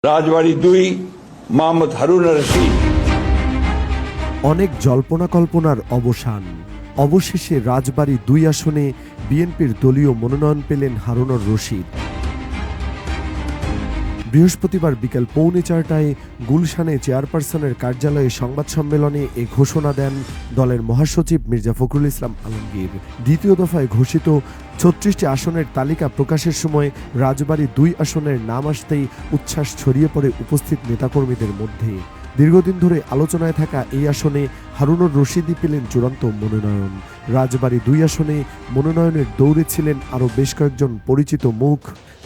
রাজবাড়ী ২ মোহাম্মদ হারুন রশিদ। অনেক জল্পনা কল্পনার অবসান। অবশেষে রাজবাড়ী ২ আসনে বিএনপির দলীয় মনোনয়ন পেলেন হারুনুর রশিদ। বৃহস্পতিবার বিকেল ৪:৩০টায় গুলশানে চেয়ারপারসনের কার্যালয়ে সংবাদ সম্মেলনে এ ঘোষণা দেন দলের মহাসচিব মির্জা ফখরুল ইসলাম আলমগীর। দ্বিতীয় দফায় ঘোষিত ৩৬টি আসনের তালিকা প্রকাশের সময় রাজবাড়ী ২ আসনের নাম আসতেই উচ্ছ্বাস ছড়িয়ে পড়ে উপস্থিত নেতাকর্মীদের মধ্যে। দীর্ঘদিন ধরে আলোচনায় থাকা এই আসনে হারুনুর রশিদই পেলেন চূড়ান্ত মনোনয়ন। রাজবাড়ী ২ আসনে মনোনয়নের দৌড়ে ছিলেন আরও বেশ কয়েকজন পরিচিত মুখ।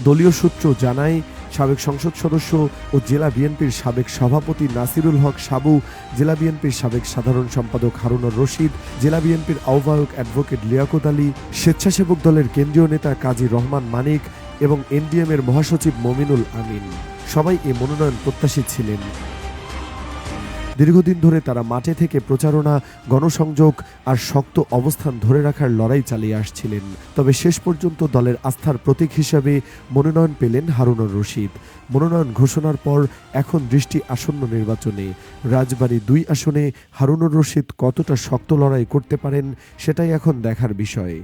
দলীয় সূত্র জানায়, সাবেক সংসদ সদস্য ও জেলা বিএনপির সাবেক সভাপতি নাসিরুল হক সাবু, জেলা বিএনপির সাবেক সাধারণ সম্পাদক হারুনুর রশিদ, জেলা বিএনপির আহ্বায়ক অ্যাডভোকেট লিয়াকত আলী, স্বেচ্ছাসেবক দলের কেন্দ্রীয় নেতা কাজী রহমান মানিক এবং এনডিএমের মহাসচিব মমিনুল আমিন সবাই এ মনোনয়ন প্রত্যাশী ছিলেন। দীর্ঘদিন ধরে তারা মাঠে থেকে প্রচারণা, গণসংযোগ আর শক্ত অবস্থান ধরে রাখার লড়াই চালিয়ে আসছিলেন। তবে শেষ পর্যন্ত দলের আস্থার প্রতীক হিসাবে মনোনয়ন পেলেন হারুনুর রশিদ। মনোনয়ন ঘোষণার পর এখন দৃষ্টি আসন্ন নির্বাচনে। রাজবাড়ী ২ আসনে হারুনুর রশিদ কতটা শক্ত লড়াই করতে পারেন সেটাই এখন দেখার বিষয়।